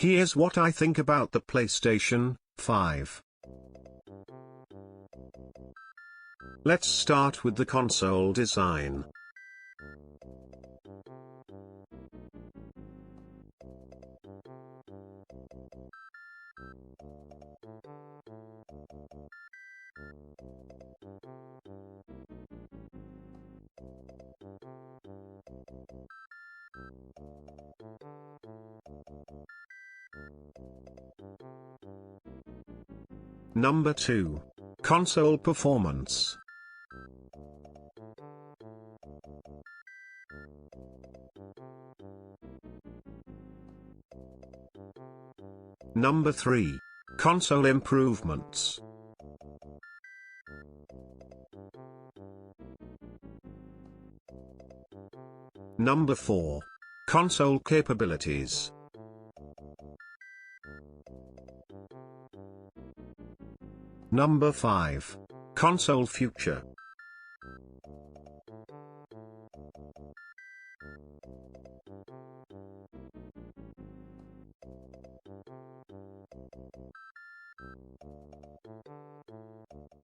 Here's what I think about the PlayStation 5. Let's start with the console design. Number 2. Console performance. Number 3. Console improvements. Number 4. Console capabilities. Number 5. Console future.